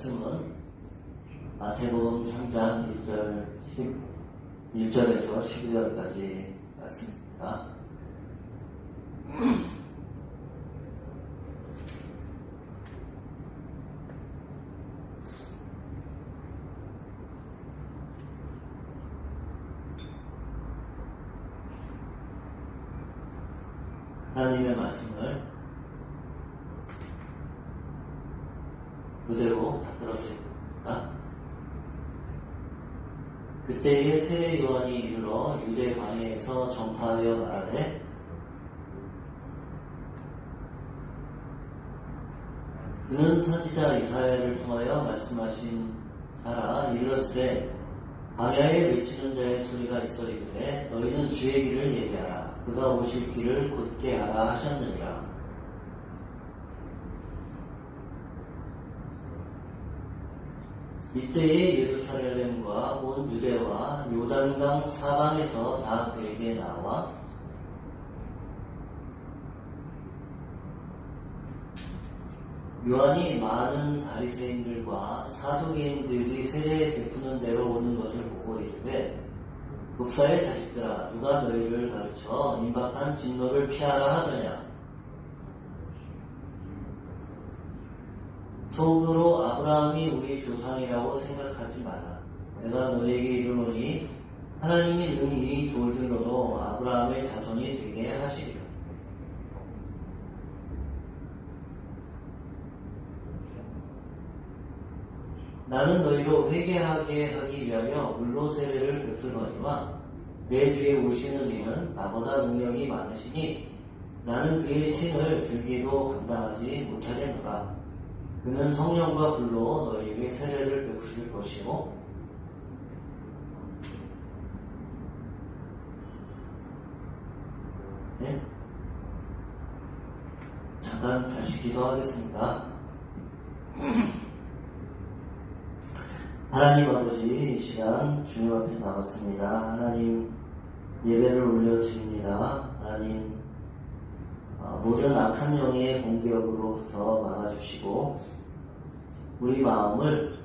말씀은 마태복음 3장 1절에서 12절까지 말씀입니다. 하나님의 말씀을 그대로 받들어서 읽습니다. 그때에 세례 요한이 이르러 유대 광야에서 전파하여 말하되 그는 선지자 이사야를 통하여 말씀하신 자라. 일렀으되 광야에 외치는 자의 소리가 있으리되 너희는 주의 길을 예비하라. 그가 오실 길을 곧게 하라 하셨느니라. 이때에 예루살렘과 온 유대와 요단강 사방에서 다 그에게 나와 요한이 많은 바리새인들과 사두개인들이 세례 베푸는 데로 오는 것을 보고 이르되 국사의 자식들아, 누가 너희를 가르쳐 임박한 진노를 피하라 하더냐. 속으로 아브라함이 우리 조상이라고 생각하지 마라. 내가 너희에게 이르노니 하나님이 능히 이 돌들로도 아브라함의 자손이 되게 하시리라. 나는 너희로 회개하게 하기 위하여 물로 세례를 베풀거니와 내 뒤에 오시는 이는 나보다 능력이 많으시니 나는 그의 신을 들기도 감당하지 못하겠노라. 그는 성령과 불로 너희에게 세례를 베푸실 것이고 네? 잠깐 다시 기도하겠습니다. 하나님 아버지, 이 시간 주님 앞에 나왔습니다. 하나님 예배를 올려드립니다. 하나님 모든 악한 영의 공격으로부터 막아주시고 우리 마음을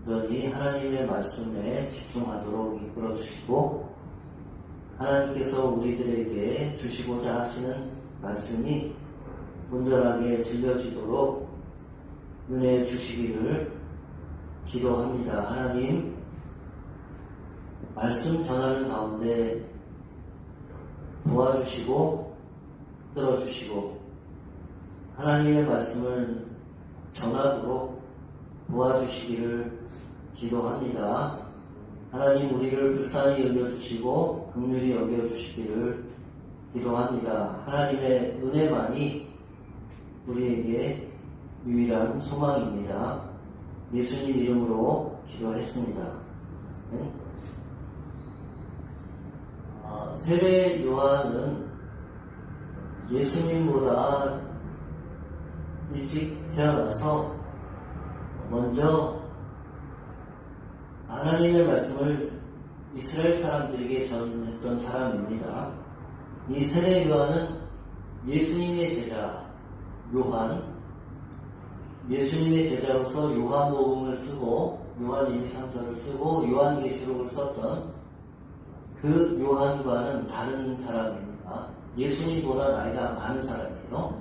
여기 하나님의 말씀에 집중하도록 이끌어주시고 하나님께서 우리들에게 주시고자 하시는 말씀이 온전하게 들려지도록 은혜 주시기를 기도합니다. 하나님, 말씀 전하는 가운데 도와주시고 들어주시고 하나님의 말씀을 전하도록 도와주시기를 기도합니다. 하나님, 우리를 불쌍히 여겨주시고 긍휼히 여겨주시기를 기도합니다. 하나님의 은혜만이 우리에게 유일한 소망입니다. 예수님 이름으로 기도했습니다. 네? 세례 요한은 예수님보다 일찍 태어나서 먼저 하나님의 말씀을 이스라엘 사람들에게 전했던 사람입니다. 이 세례 요한은 예수님의 제자 요한, 예수님의 제자로서 요한복음을 쓰고 요한 1, 2, 3서를 쓰고 요한계시록을 썼던 그 요한과는 다른 사람입니다. 예수님보다 나이가 많은 사람이에요.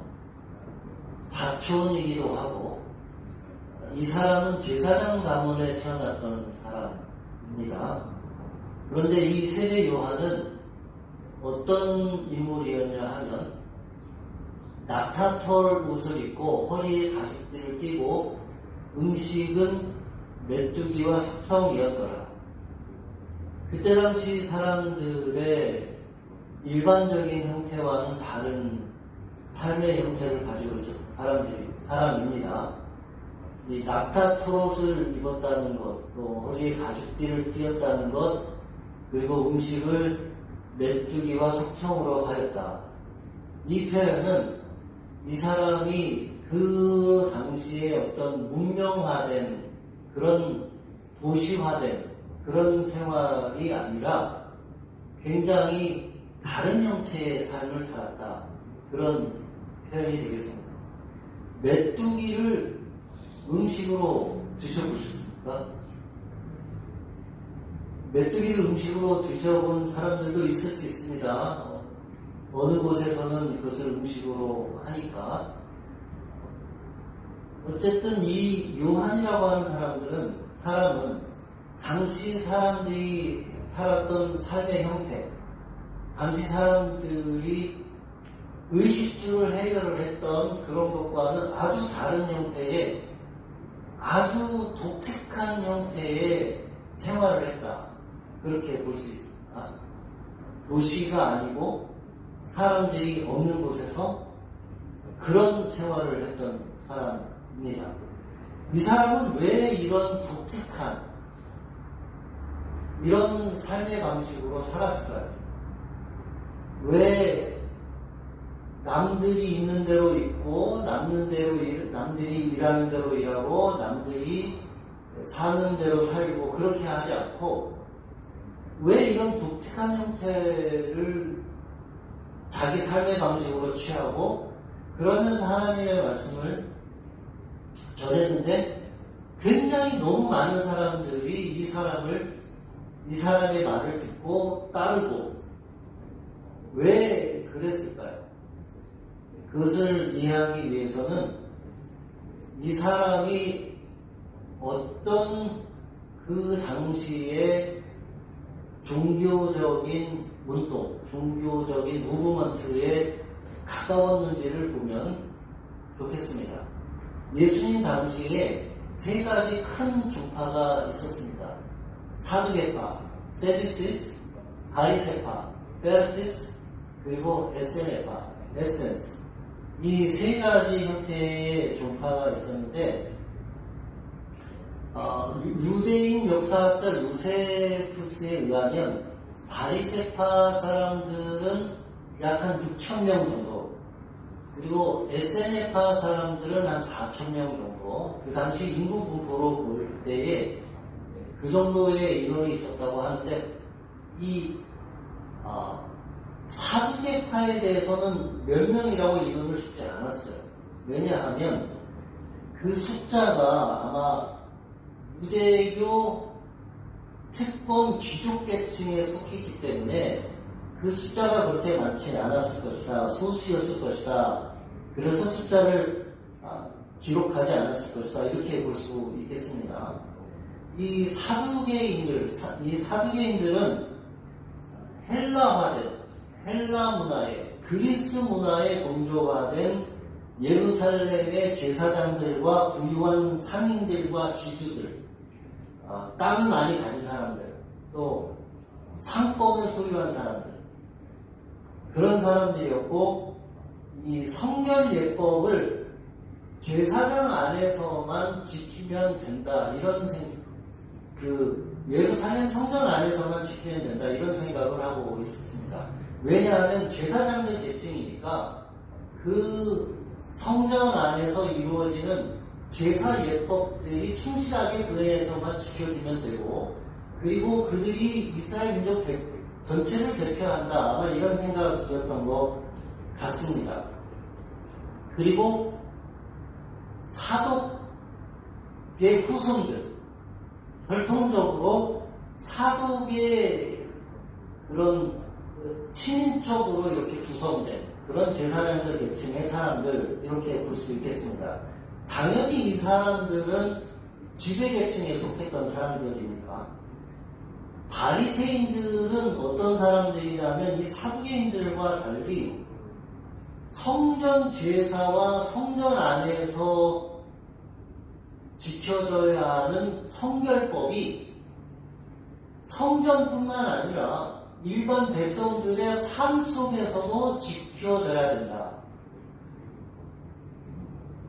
사촌이기도 하고 이 사람은 제사장 가문에 태어났던 사람입니다. 그런데 이 세례 요한은 어떤 인물이었냐 하면 낙타털 옷을 입고 허리에 가죽띠를 띠고 음식은 메뚜기와 석청이었더라. 그때 당시 사람들의 일반적인 형태와는 다른 삶의 형태를 가지고 있었던 사람입니다. 이 낙타털 옷을 입었다는 것, 또 허리에 가죽띠를 띠었다는 것, 그리고 음식을 메뚜기와 석청으로 하였다. 이 표현은 이 사람이 그 당시에 어떤 문명화된 그런 도시화된 그런 생활이 아니라 굉장히 다른 형태의 삶을 살았다. 그런 표현이 되겠습니다. 메뚜기를 음식으로 드셔보셨습니까? 메뚜기를 음식으로 드셔본 사람들도 있을 수 있습니다. 어느 곳에서는 그것을 음식으로 하니까. 어쨌든 이 요한이라고 하는 사람은 당시 사람들이 살았던 삶의 형태, 당시 사람들이 의식주를 해결을 했던 그런 것과는 아주 다른 형태의, 아주 독특한 형태의 생활을 했다. 그렇게 볼 수 있습니다. 도시가 아니고 사람들이 없는 곳에서 그런 생활을 했던 사람입니다. 이 사람은 왜 이런 독특한 이런 삶의 방식으로 살았을까요? 왜 남들이 있는 대로 있고 남들이 일하는 대로 일하고 남들이 사는 대로 살고 그렇게 하지 않고 왜 이런 독특한 형태를 자기 삶의 방식으로 취하고 그러면서 하나님의 말씀을 전했는데 굉장히 너무 많은 사람들이 이 사람의 말을 듣고 따르고 왜 그랬을까요? 그것을 이해하기 위해서는 이 사람이 어떤 그 당시에 종교적인 운동, 종교적인 무브먼트에 가까웠는지를 보면 좋겠습니다. 예수님 당시에 세 가지 큰 종파가 있었습니다. 사두개파, 세두시스, 바리새파, 페르시스, 그리고 에세네파, 에센스. 이 세 가지 형태의 종파가 있었는데 유대인 역사학자 요세푸스에 의하면 바리새파 사람들은 약 한 6,000명 정도, 그리고 에세네파 사람들은 한 4,000명 정도, 그 당시 인구 분포로 볼 때에 그 정도의 인원이 있었다고 하는데 이 사두개파에 대해서는 몇 명이라고 인원을 주지 않았어요. 왜냐하면 그 숫자가 아마 유대교 특권 귀족계층에 속했기 때문에 그 숫자가 그렇게 많지 않았을 것이다. 소수였을 것이다. 그래서 숫자를 기록하지 않았을 것이다. 이렇게 볼 수 있겠습니다. 이 사두개인들은 헬라 문화에, 그리스 문화에 동조화된 예루살렘의 제사장들과 부유한 상인들과 지주들, 땅을 많이 가진 사람들, 또 상권을 소유한 사람들, 그런 사람들이었고, 이 성결 예법을 제사장 안에서만 지키면 된다, 이런 예루살렘 성전 안에서만 지키면 된다, 이런 생각을 하고 있었습니다. 왜냐하면 제사장들 계층이니까 그 성전 안에서 이루어지는 제사 예법들이 충실하게 그 안에서만 지켜지면 되고, 그리고 그들이 이스라엘 민족 전체를 대표한다, 아마 이런 생각이었던 것 같습니다. 그리고 사독의 후손들, 혈통적으로 사독의 그런 친인척으로 이렇게 구성된 그런 제사장들 계층의 사람들, 이렇게 볼 수 있겠습니다. 당연히 이 사람들은 지배계층에 속했던 사람들이니까. 바리새인들은 어떤 사람들이냐면 이 사두개인들과 달리 성전 제사와 성전 안에서 지켜져야 하는 성결법이 성전뿐만 아니라 일반 백성들의 삶 속에서도 지켜져야 된다.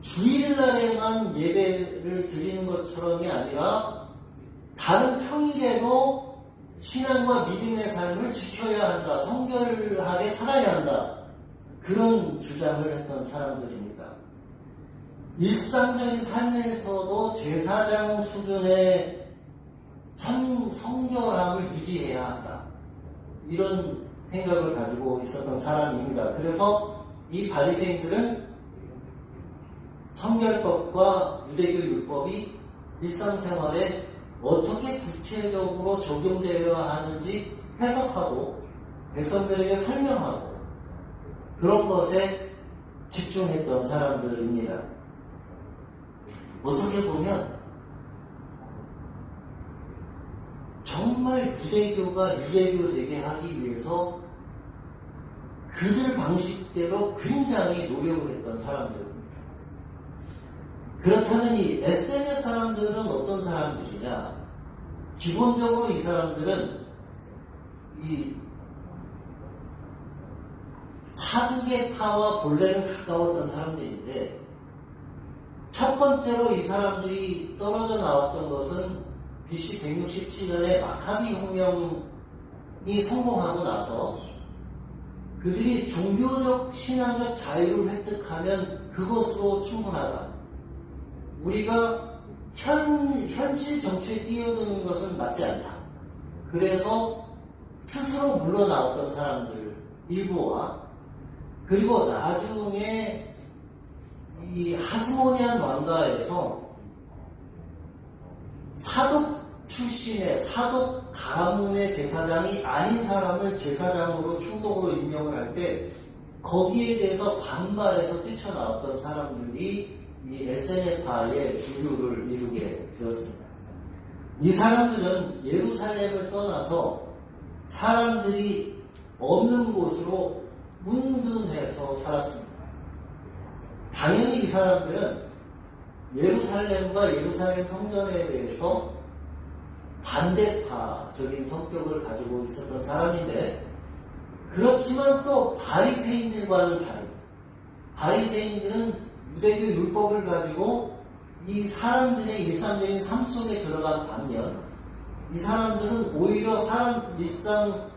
주일날에만 예배를 드리는 것처럼이 아니라 다른 평일에도 신앙과 믿음의 삶을 지켜야 한다. 성결하게 살아야 한다. 그런 주장을 했던 사람들입니다. 일상적인 삶에서도 제사장 수준의 성결함을 유지해야 한다. 이런 생각을 가지고 있었던 사람입니다. 그래서 이 바리새인들은 성결법과 유대교 율법이 일상생활에 어떻게 구체적으로 적용되어야 하는지 해석하고 백성들에게 설명하고 그런 것에 집중했던 사람들입니다. 어떻게 보면 정말 유대교가 유대교 되게 하기 위해서 그들 방식대로 굉장히 노력을 했던 사람들입니다. 그렇다면 이 SNS 사람들은 어떤 사람들이냐? 기본적으로 이 사람들은 이 사두개파와 본래는 가까웠던 사람들인데 첫 번째로 이 사람들이 떨어져 나왔던 것은 BC 167년에 마카비 혁명이 성공하고 나서 그들이 종교적 신앙적 자유를 획득하면 그것으로 충분하다. 우리가 현실 정치에 뛰어드는 것은 맞지 않다. 그래서 스스로 물러나왔던 사람들 일부와 그리고 나중에 이 하스모니안 왕가에서 사독 출신의 사독 가문의 제사장이 아닌 사람을 제사장으로 총독으로 임명을 할 때 거기에 대해서 반발해서 뛰쳐나왔던 사람들이 이 SNF파의 주류를 이루게 되었습니다. 이 사람들은 예루살렘을 떠나서 사람들이 없는 곳으로 문둔해서 살았습니다. 당연히 이 사람들은 예루살렘과 예루살렘 성전에 대해서 반대파적인 성격을 가지고 있었던 사람인데 그렇지만 또 바리새인들과는 다릅니다. 바리새인들은 유대교 율법을 가지고 이 사람들의 일상적인 삶 속에 들어간 반면 이 사람들은 오히려 일상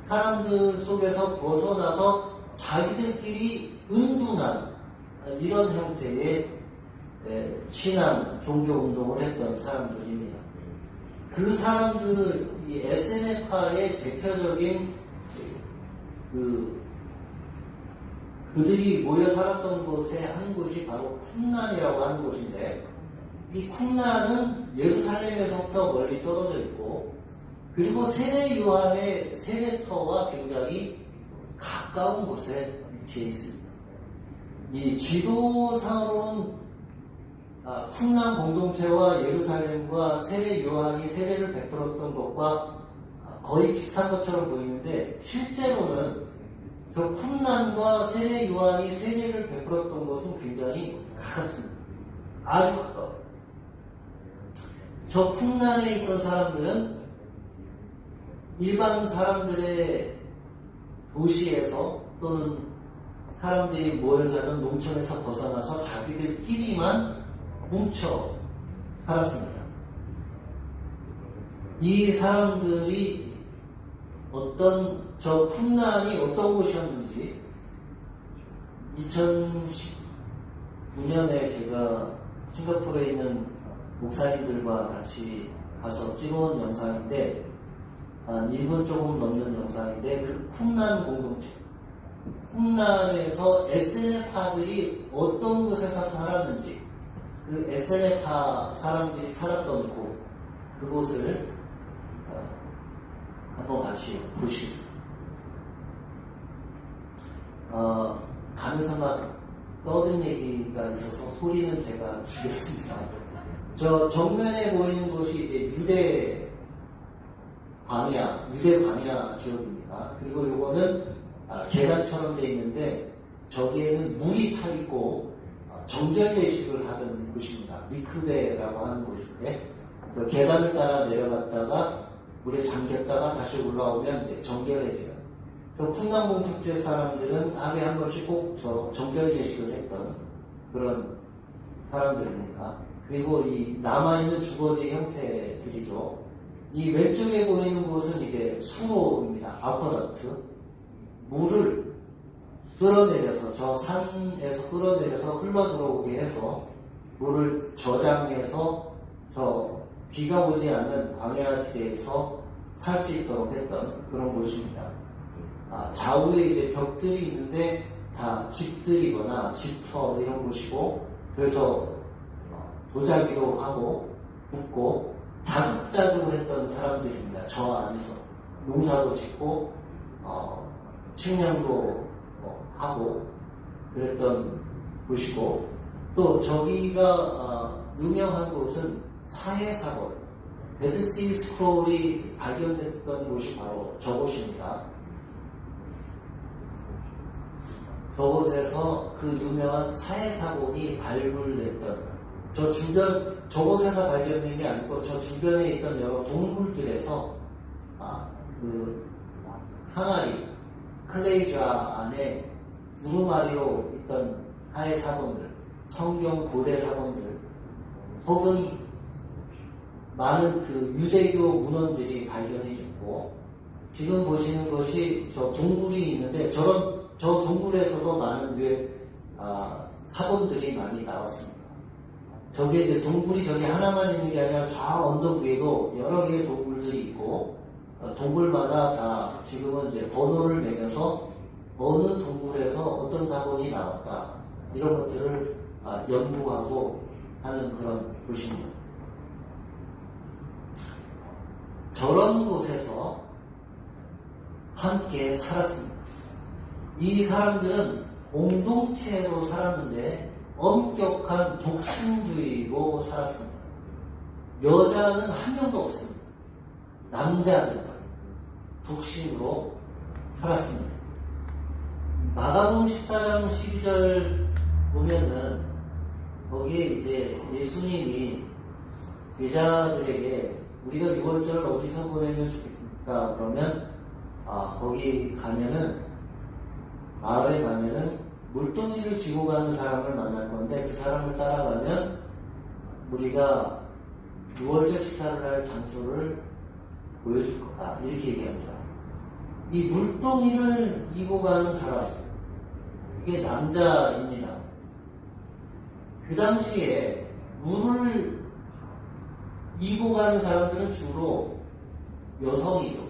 사람들 속에서 벗어나서 자기들끼리 은둔한 이런 형태의 신앙, 종교 운동을 했던 사람들입니다. 그 사람들, 이 SNF파의 대표적인 그들이 모여 살았던 곳에 한 곳이 바로 쿰란이라고 하는 곳인데 이 쿰란은 예루살렘에서부터 멀리 떨어져 있고 그리고 세례 요한의 세례터와 굉장히 가까운 곳에 위치해 있습니다. 이 지도상으로는 쿰란 공동체와 예루살렘과 세례 요한이 세례를 베풀었던 것과 거의 비슷한 것처럼 보이는데 실제로는 저 쿰란과 세례 요한이 세례를 베풀었던 것은 굉장히 가깝습니다. 아주 가까워요. 저 쿰란에 있던 사람들은 일반 사람들의 도시에서 또는 사람들이 모여 살던 농촌에서 벗어나서 자기들끼리만 뭉쳐 살았습니다. 이 사람들이 저 쿰란이 어떤 곳이었는지 2019년에 제가 싱가포르에 있는 목사님들과 같이 가서 찍어온 영상인데 한 1분 조금 넘는 영상인데 그 쿰란 공동체 쿰란에서 SNF파들이 어떤 곳에서 살았는지 그 SNF파 사람들이 살았던 그곳을 한번 같이 보시겠습니다. 가면서 막 떠든 얘기가 있어서 소리는 제가 주겠습니다. 저 정면에 보이는 곳이 이제 유대 광야 지역입니다. 그리고 요거는 계단처럼 되어 있는데 저기에는 물이 차 있고 정결 예식을 하던 곳입니다. 미크베라고 하는 곳인데 그 계단을 따라 내려갔다가 물에 잠겼다가 다시 올라오면 이제 정결해져요. 저 쿰란 공동체 사람들은 하루에 한 번씩 꼭 저 정결 예식을 했던 그런 사람들입니다. 그리고 이 남아있는 주거지 형태들이죠. 이 왼쪽에 보이는 곳은 이제 수로입니다. 아쿼덕트. 물을 끌어내려서 저 산에서 끌어내려서 흘러 들어오게 해서 물을 저장해서 저 비가 오지 않는 광야지대에서 살 수 있도록 했던 그런 곳입니다. 좌우에 이제 벽들이 있는데 다 집들이거나 집터 이런 곳이고 그래서 도자기로 하고 붙고 자급자족을 했던 사람들입니다. 저 안에서 농사도 짓고 측량도 하고 그랬던 곳이고, 또 저기가 유명한 곳은 사해사건, 데드시 스크롤이 발견됐던 곳이 바로 저곳입니다. 저곳에서 그 유명한 사해사건이 발굴됐던, 저 주변, 저곳에서 발견된 게 아니고 저 주변에 있던 여러 동굴들에서 그 항아리, 클레이좌 안에 두루마리로 있던 사해사건들, 성경 고대 사건들, 혹은 많은 그 유대교 문헌들이 발견이 됐고, 지금 보시는 것이 저 동굴이 있는데 저 동굴에서도 많은 사건들이 많이 나왔습니다. 저게 이제 동굴이 저기 하나만 있는 게 아니라 저 언덕 위에도 여러 개의 동굴들이 있고, 동굴마다 다 지금은 이제 번호를 매겨서 어느 동굴에서 어떤 사건이 나왔다, 이런 것들을 연구하고 하는 그런 곳입니다. 저런 곳에서 함께 살았습니다. 이 사람들은 공동체로 살았는데 엄격한 독신주의로 살았습니다. 여자는 한 명도 없습니다. 남자들만 독신으로 살았습니다. 마가복음 14장 12절 보면은 거기에 이제 예수님이 제자들에게 우리가 6월절을 어디서 보내면 좋겠습니까? 그러면 거기 가면은, 마을에 가면은 물동이를 지고 가는 사람을 만날 건데 그 사람을 따라가면 우리가 6월절 식사를 할 장소를 보여줄 거다, 이렇게 얘기합니다. 이 물동이를 이고 가는 사람, 이게 남자입니다. 그 당시에 물을 이고 가는 사람들은 주로 여성이죠.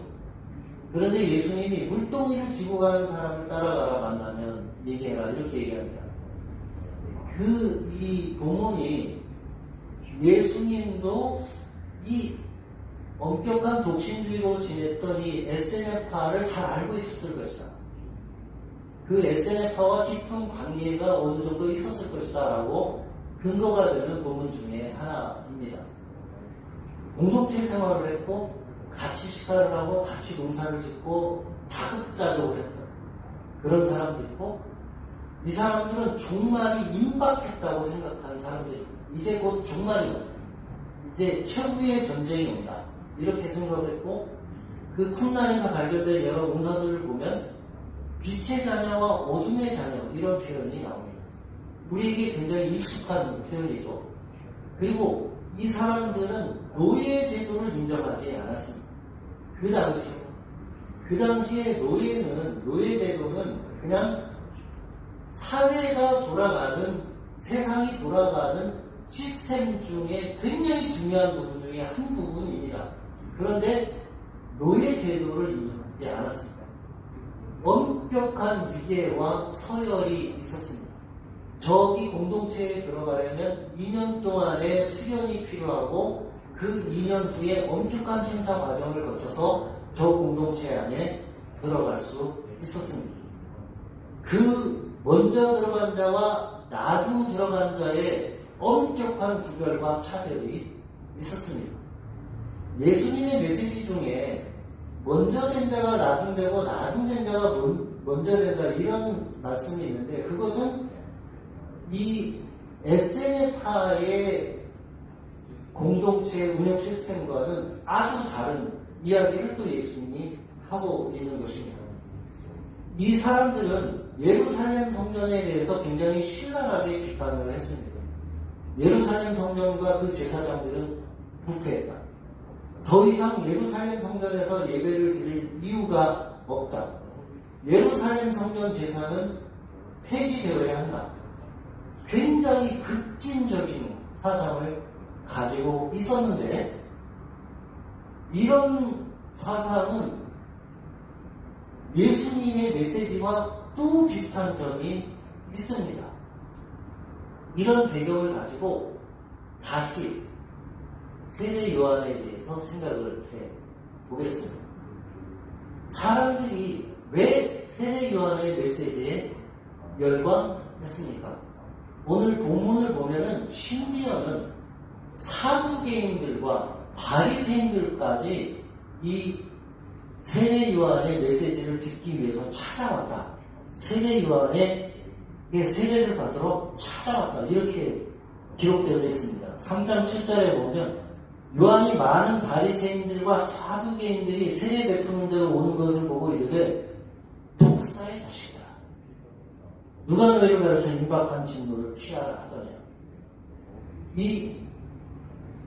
그런데 예수님이 물동이를 지고 가는 사람을 따라가라, 만나면 얘기해라, 이렇게 얘기합니다. 이 동문이 예수님도 이 엄격한 독신주의로 지냈던 이 에세네파를 잘 알고 있었을 것이다. 그 에세네파와 깊은 관계가 어느 정도 있었을 것이다 라고 근거가 되는 본문 중에 하나입니다. 공동체 생활을 했고 같이 식사를 하고 같이 농사를 짓고 자급자족을 했던 그런 사람들이고, 이 사람들은 종말이 임박했다고 생각하는 사람들입니다. 이제 곧 종말이 온다, 이제 최후의 전쟁이 온다, 이렇게 생각을 했고, 그 쿰란에서 발견된 여러 문서들을 보면 빛의 자녀와 어둠의 자녀, 이런 표현이 나옵니다. 우리에게 굉장히 익숙한 표현이죠. 그리고 이 사람들은 노예 제도를 인정하지 않았습니다. 그 당시에 노예 제도는 그냥 사회가 돌아가는, 세상이 돌아가는 시스템 중에 굉장히 중요한 부분 중에 한 부분입니다. 그런데 노예 제도를 인정하지 않았습니다. 엄격한 위계와 서열이 있었습니다. 저기 공동체에 들어가려면 2년 동안의 수련이 필요하고 그 2년 후에 엄격한 심사 과정을 거쳐서 저 공동체 안에 들어갈 수 있었습니다. 그 먼저 들어간 자와 나중 들어간 자의 엄격한 구별과 차별이 있었습니다. 예수님의 메시지 중에 먼저 된 자가 나중 되고 나중 된 자가 먼저 된다, 이런 말씀이 있는데, 그것은 이 에세네파의 공동체 운영 시스템과는 아주 다른 이야기를 또 예수님이 하고 있는 것입니다. 이 사람들은 예루살렘 성전에 대해서 굉장히 신랄하게 비판을 했습니다. 예루살렘 성전과 그 제사장들은 부패했다. 더 이상 예루살렘 성전에서 예배를 드릴 이유가 없다. 예루살렘 성전 제사는 폐지되어야 한다. 굉장히 급진적인 사상을 가지고 있었는데, 이런 사상은 예수님의 메시지와 또 비슷한 점이 있습니다. 이런 배경을 가지고 다시 세례 요한에 대해서 생각을 해 보겠습니다. 사람들이 왜 세례 요한의 메시지에 열광했습니까? 오늘 본문을 보면은 심지어는 사두개인들과 바리새인들까지 이 세례 요한의 메시지를 듣기 위해서 찾아왔다. 세례 요한의 세례를 받으러 찾아왔다. 이렇게 기록되어 있습니다. 3장 7절에 보면 요한이 많은 바리새인들과 사두개인들이 세례 베푸는 데로 오는 것을 보고 이르되 독사의 자식이다. 누가 너희를 가르쳐 임박한 진노를 피하라 하더냐.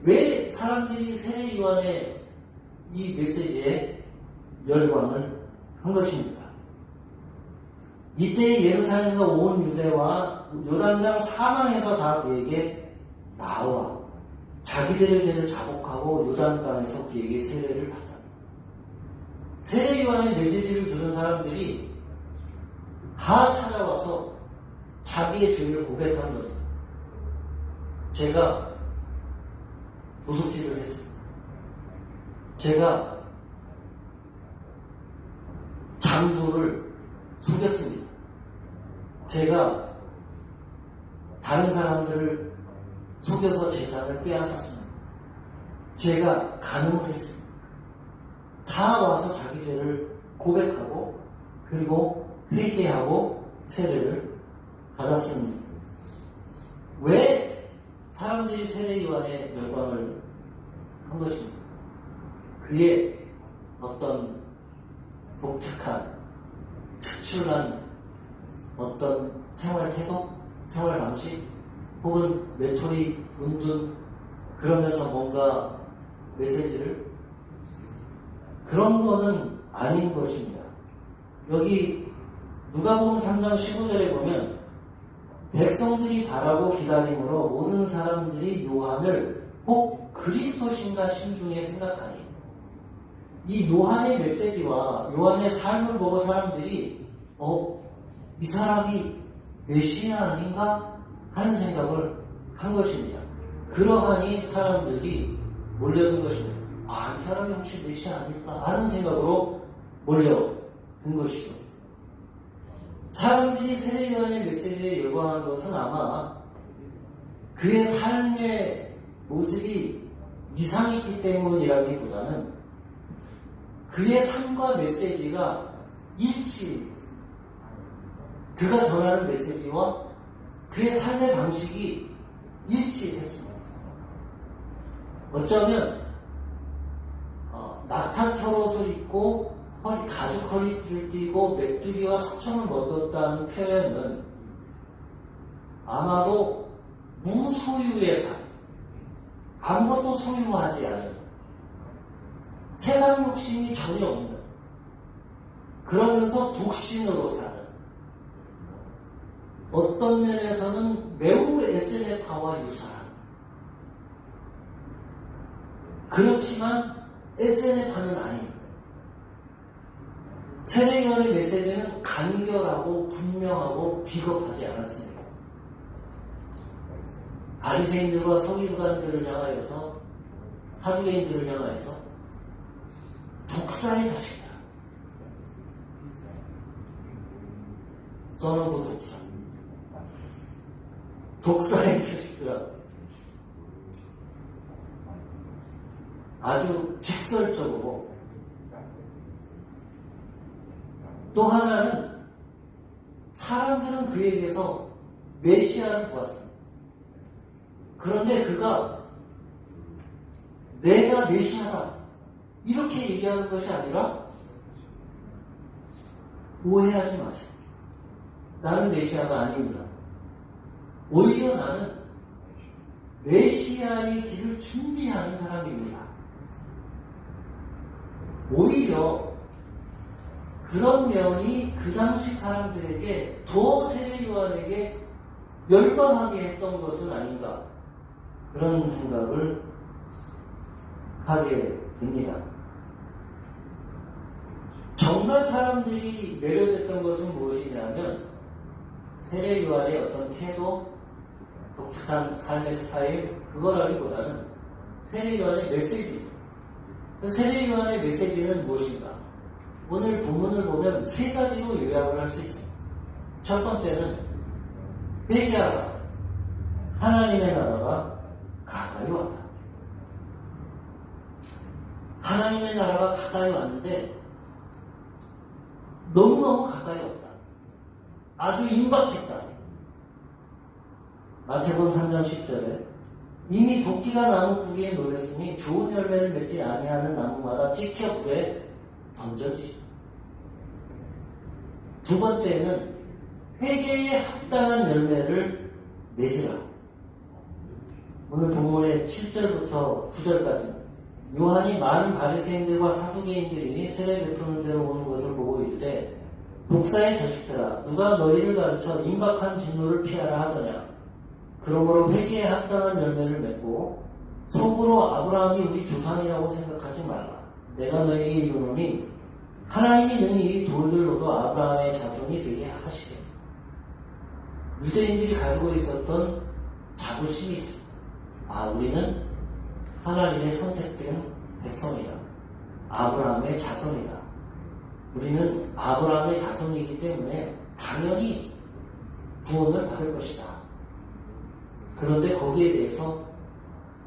왜 사람들이 세례 요한의 이 메시지에 열광을 한 것입니까? 이때 예루살렘과 온 유대와 요단강 사방에서 다 그에게 나와 자기들의 죄를 자복하고 요단강에서 그에게 세례를 받았다. 세례 요한의 메시지를 들은 사람들이 다 찾아와서 자기의 죄를 고백한 겁니다. 제가 도둑질을 했습니다. 제가 장부를 속였습니다. 제가 다른 사람들을 속여서 재산을 빼앗았습니다. 제가 간음을 했습니다. 다 와서 자기 죄를 고백하고 그리고 회개하고 세례를 받았습니다. 왜 사람들이 세례 요한의 열광을 한 것입니까? 그의 어떤 독특한 특출난 어떤 생활 태도, 생활 방식, 혹은 외톨이, 은둔, 그러면서 뭔가 메시지를 그런 거는 아닌 것입니다. 여기 누가복음 3장 15절에 보면 백성들이 바라고 기다림으로 모든 사람들이 요한을 꼭 그리스도신가 심중에 생각하니 이 요한의 메시지와 요한의 삶을 보고 사람들이 이 사람이 메시아 아닌가 하는 생각을 한 것입니다. 그러하니 사람들이 몰려든 것입니다. 이 사람이 혹시 메시아 아닐까 하는 생각으로 몰려든 것이죠. 사람들이 세례 요한의 메시지에 열광한 것은 아마 그의 삶의 모습이 이상했기 때문이라기보다는 그의 삶과 메시지가 일치했습니다. 그가 전하는 메시지와 그의 삶의 방식이 일치했습니다. 어쩌면 낙타털옷을 입고 가죽 허리띠를 띠고 메뚜기와 석청을 먹었다는 표현은 아마도 무소유의 삶, 아무것도 소유하지 않은 세상 욕심이 전혀 없는 그러면서 독신으로 사는 어떤 면에서는 매우 SNF와 유사한 그렇지만 SNF는 아닌 세례 요한의 메시지는 간결하고 분명하고 비겁하지 않았습니다. 바리새인들과 서기관들을 향하여서 사두개인들을 향하여서 독사의 자식이다. 써놓고 독사. 독사의 자식들아. 아주 직설적으로. 또 하나는 사람들은 그에게서 메시아를 보았습니다. 그런데 그가 내가 메시아다 이렇게 얘기하는 것이 아니라 오해하지 마세요. 나는 메시아가 아닙니다. 오히려 나는 메시아의 길을 준비하는 사람입니다. 오히려 그런 면이 그 당시 사람들에게 더 세례 요한에게 열광하게 했던 것은 아닌가 그런 생각을 하게 됩니다. 정말 사람들이 매료됐던 것은 무엇이냐면 세례 요한의 어떤 태도, 독특한 삶의 스타일 그거라기보다는 세례요한의 메시지죠. 세례요한의 메시지는 무엇인가? 오늘 본문을 보면 세 가지로 요약을 할 수 있습니다. 첫 번째는 회개하라. 하나님의 나라가 가까이 왔다. 하나님의 나라가 가까이 왔는데 너무너무 가까이 왔다. 아주 임박했다. 마태복음 3장 10절에 이미 도끼가 나무 뿌리에 놓였으니 좋은 열매를 맺지 아니하는 나무마다 찍혀 불에 던져지죠. 두 번째는 회개에 합당한 열매를 맺으라. 오늘 본문의 7절부터 9절까지 요한이 많은 바리새인들과 사두개인들이 세례 베푸는 데로 오는 것을 보고 이르되 독사의 자식들아 누가 너희를 가르쳐 임박한 진노를 피하라 하더냐. 그러므로 회개에 합당한 열매를 맺고 속으로 아브라함이 우리 조상이라고 생각하지 말라. 내가 너희에게 이르노니 하나님이 능히 이 돌들로도 아브라함의 자손이 되게 하시겠다. 유대인들이 가지고 있었던 자부심이 있습니다. 우리는 하나님의 선택된 백성이다. 아브라함의 자손이다. 우리는 아브라함의 자손이기 때문에 당연히 구원을 받을 것이다. 그런데 거기에 대해서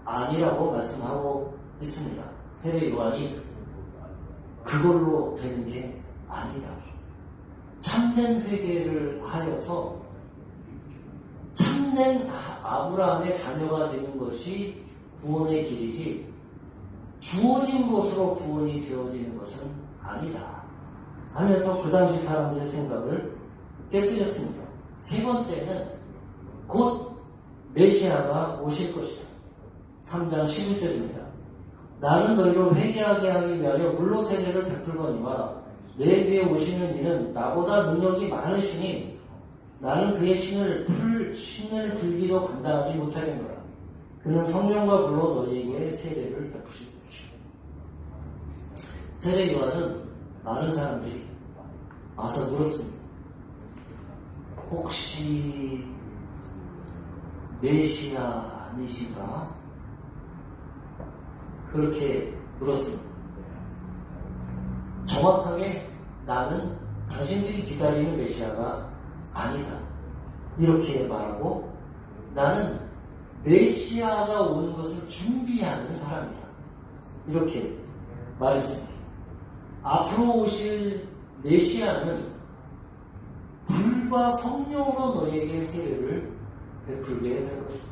아니라고 말씀하고 있습니다. 세례 요한이 그걸로 되는 게 아니다. 참된 회개를 하여서 참된 아브라함의 자녀가 되는 것이 구원의 길이지 주어진 것으로 구원이 되어지는 것은 아니다 하면서 그 당시 사람들의 생각을 깨뜨렸습니다. 세 번째는 곧 메시아가 오실 것이다. 3장 11절입니다. 나는 너희로 회개하게 하기 위하여 물로 세례를 베풀거니와 내 뒤에 오시는 이는 나보다 능력이 많으시니 나는 그의 신을 들기도 감당하지 못하겠노라. 그는 성령과 불로 너희에게 세례를 베푸실 것이다. 세례 요한은 많은 사람들이 와서 물었습니다. 혹시 메시아 아니신가? 그렇게 물었습니다. 정확하게 나는 당신들이 기다리는 메시아가 아니다. 이렇게 말하고 나는 메시아가 오는 것을 준비하는 사람이다. 이렇게 말했습니다. 앞으로 오실 메시아는 불과 성령으로 너희에게 세례를 베풀게 될 것이다.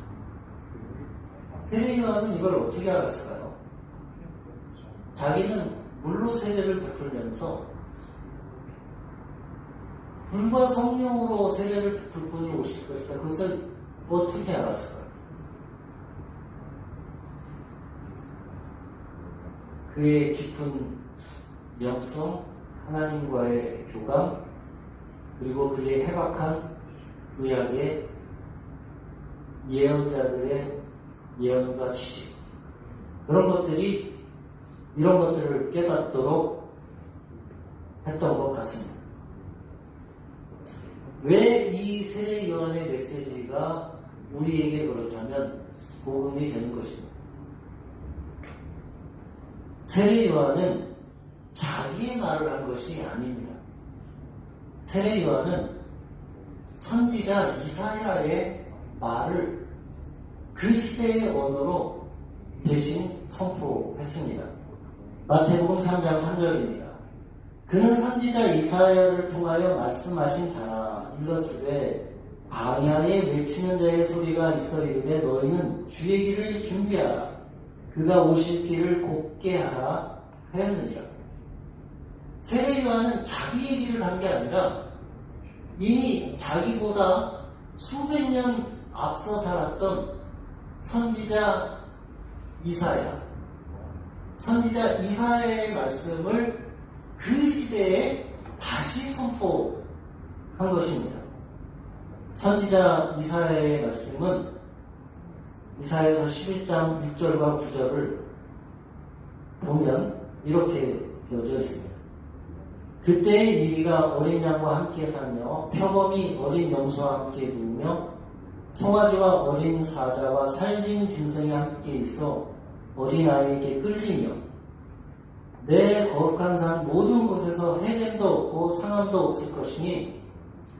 세례 요한은 이걸 어떻게 알았을까요? 자기는 물로 세례를 베풀면서 불과 성령으로 세례를 베풀 분이 오실 것이다. 그것을 어떻게 알았을까요? 그의 깊은 영성, 하나님과의 교감, 그리고 그의 해박한 구약의 예언자들의 예언과 지식, 이런 것들을 깨닫도록 했던 것 같습니다. 왜 이 세례 요한의 메시지가 우리에게 그렇다면 복음이 되는 것입니다. 세례 요한은 자기의 말을 한 것이 아닙니다. 세례 요한은 선지자 이사야의 말을 그 시대의 언어로 대신 선포했습니다. 마태복음 3장 3절입니다. 그는 선지자 이사야를 통하여 말씀하신 자라. 일러스되 광야에 외치는 자의 소리가 있어 이르되 너희는 주의 길을 준비하라. 그가 오실 길을 곱게 하라 하였느니라. 세례 요한은 자기 얘기를 한 게 아니라 이미 자기보다 수백 년 앞서 살았던 선지자 이사야의 말씀을 그 시대에 다시 선포한 것입니다. 선지자 이사야의 말씀은 이사야서 11장 6절과 9절을 보면 이렇게 되어져 있습니다. 그때의 미리가 어린 양과 함께 사며 표범이 어린 염소와 함께 누우며 송아지와 어린 사자와 살림 짐승이 함께 있어 어린아이에게 끌리며 내 거룩한 산 모든 곳에서 해냄도 없고 상함도 없을 것이니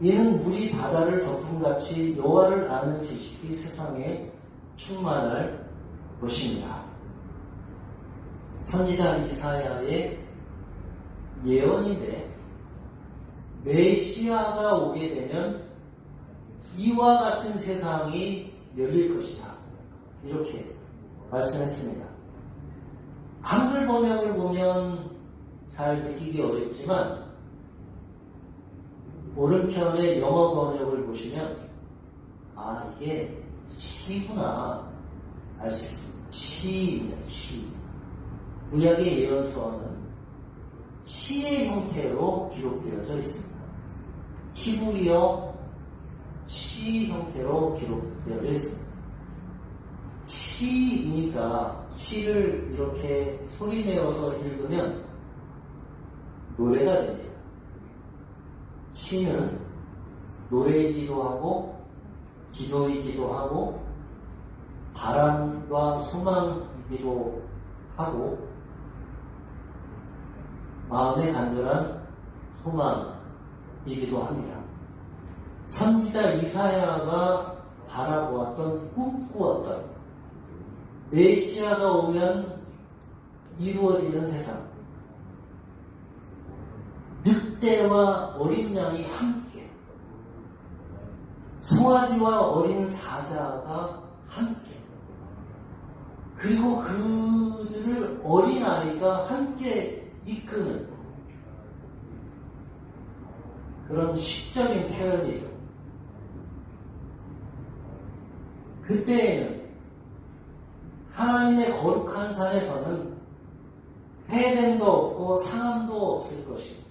이는 물이 바다를 덮음같이 여호와를 아는 지식이 세상에 충만할 것입니다. 선지자 이사야의 예언인데 메시아가 오게 되면 이와 같은 세상이 열릴 것이다. 이렇게 말씀했습니다. 한글 번역을 보면 잘 느끼기 어렵지만 오른편의 영어 번역을 보시면 이게 시구나 알 수 있습니다. 시입니다. 시. 구약의 예언서는 시의 형태로 기록되어져 있습니다. 히브리어 시 형태로 기록되어져 있습니다. 시이니까 시를 이렇게 소리내어서 읽으면 노래가 됩니다. 시는 노래이기도 하고 기도이기도 하고 바람과 소망이기도 하고 마음의 간절한 소망이기도 합니다. 선지자 이사야가 바라보았던 꿈꾸었던 메시아가 오면 이루어지는 세상, 늑대와 어린 양이 함께, 송아지와 어린 사자가 함께, 그리고 그들을 어린아이가 함께 이끄는 그런 시적인 표현이죠. 그때에는 하나님의 거룩한 산에서는 해됨도 없고 상함도 없을 것이고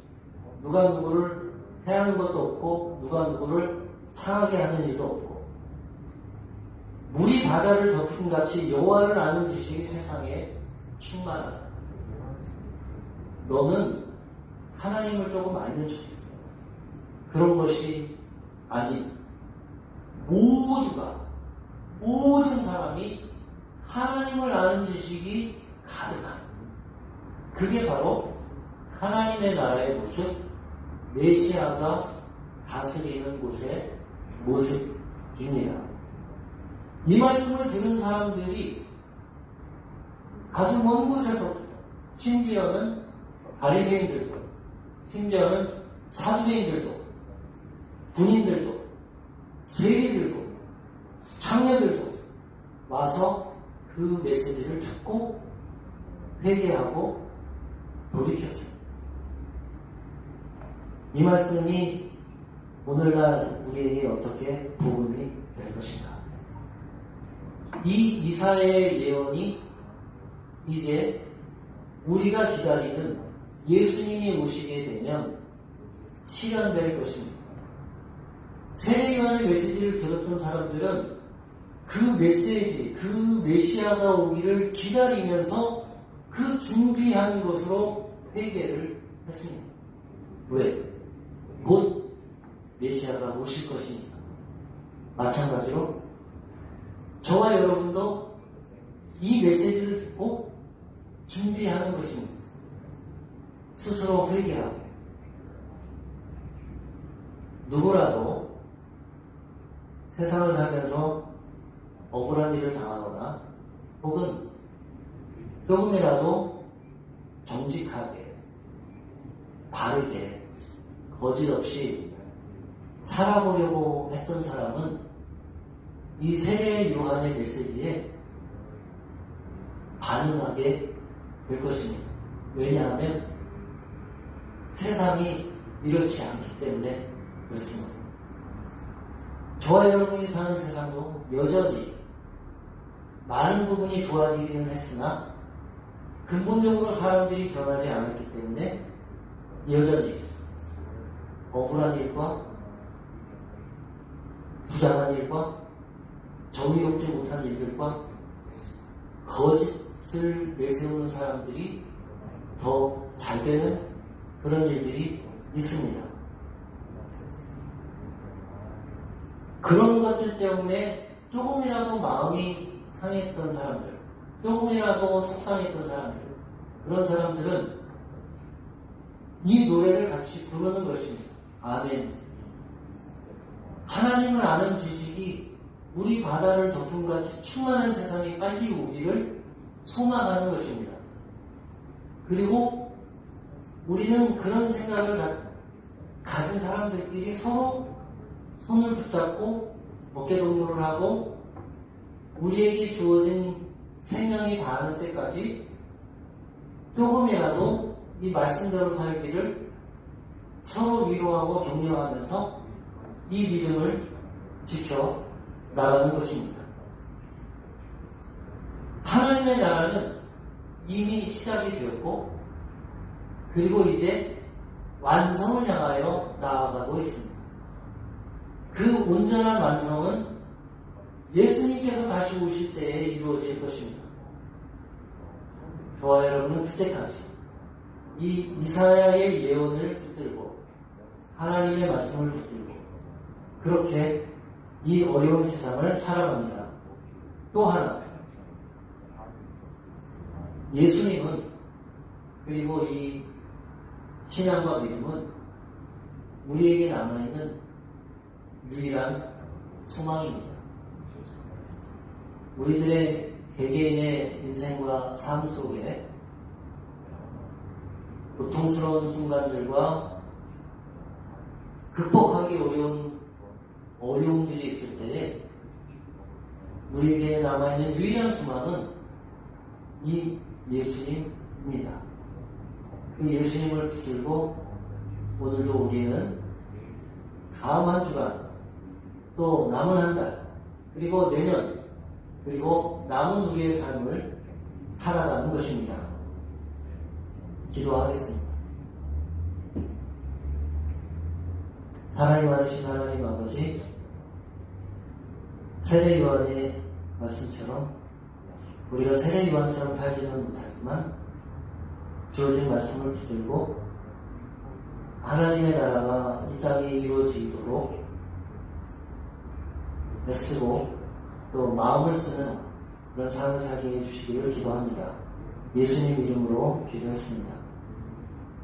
누가 누구를 해하는 것도 없고 누가 누구를 상하게 하는 일도 없고 물이 바다를 덮음같이 여호와를 아는 지식이 세상에 충만하다. 너는 하나님을 조금 알면 좋겠어. 그런 것이 아닌 모든 사람이 하나님을 아는 지식이 가득한 그게 바로 하나님의 나라의 모습, 메시아가 다스리는 곳의 모습입니다. 이 말씀을 들은 사람들이 아주 먼 곳에서부터 심지어는 바리새인들도 심지어는 사두개인들도 군인들도 세리들도 창녀들도 와서 그 메시지를 듣고 회개하고 돌이켰습니다. 이 말씀이 오늘날 우리에게 어떻게 복음이 될 것인가? 이 이사야의 예언이 이제 우리가 기다리는 예수님이 오시게 되면 실현될 것입니다. 세례요한의 메시지를 들었던 사람들은 그 메시지, 그 메시아가 오기를 기다리면서 그 준비하는 것으로 회개를 했습니다. 왜? 곧 메시아가 오실 것이니까. 마찬가지로 저와 여러분도 이 메시지를 듣고 준비하는 것입니다. 스스로 회개하고 누구라도 세상을 살면서 억울한 일을 당하거나 혹은 조금이라도 정직하게 바르게 거짓없이 살아보려고 했던 사람은 이 세례 요한의 메시지에 반응하게 될 것입니다. 왜냐하면 세상이 이렇지 않기 때문에 그렇습니다. 저와 여러분이 사는 세상도 여전히 많은 부분이 좋아지기는 했으나 근본적으로 사람들이 변하지 않았기 때문에 여전히 억울한 일과 부당한 일과 정의롭지 못한 일들과 거짓을 내세우는 사람들이 더 잘 되는 그런 일들이 있습니다. 그런 것들 때문에 조금이라도 마음이 상했던 사람들, 조금이라도 속상했던 사람들, 그런 사람들은 이 노래를 같이 부르는 것입니다. 아멘. 하나님을 아는 지식이 우리 바다를 덮음같이 충만한 세상에 빨리 오기를 소망하는 것입니다. 그리고 우리는 그런 생각을 가진 사람들끼리 서로 손을 붙잡고 어깨동무를 하고 우리에게 주어진 생명이 다하는 때까지 조금이라도 이 말씀대로 살기를 서로 위로하고 격려하면서 이 믿음을 지켜 나가는 것입니다. 하나님의 나라는 이미 시작이 되었고 그리고 이제 완성을 향하여 나아가고 있습니다. 그 온전한 완성은 예수님께서 다시 오실 때에 이루어질 것입니다. 저와 여러분은 그때까지 이 이사야의 예언을 붙들고 하나님의 말씀을 붙들고 그렇게 이 어려운 세상을 살아갑니다. 또 하나, 예수님은 그리고 이 신앙과 믿음은 우리에게 남아있는 유일한 소망입니다. 우리들의 개개인의 인생과 삶 속에 고통스러운 순간들과 극복하기 어려운 어려움들이 있을 때에 우리에게 남아있는 유일한 소망은 이 예수님입니다. 그 예수님을 붙들고 오늘도 우리는 다음 한 주간 또 남은 한 달 그리고 내년 그리고 남은 우리의 삶을 살아가는 것입니다. 기도하겠습니다. 사랑이 많으신 하나님 아버지, 세례 요한의 말씀처럼 우리가 세례 요한처럼 살지는 못하지만 주어진 말씀을 붙들고 하나님의 나라가 이 땅에 이루어지도록 애쓰고 또 마음을 쓰는 그런 삶을 살게 해주시기를 기도합니다. 예수님 이름으로 기도했습니다.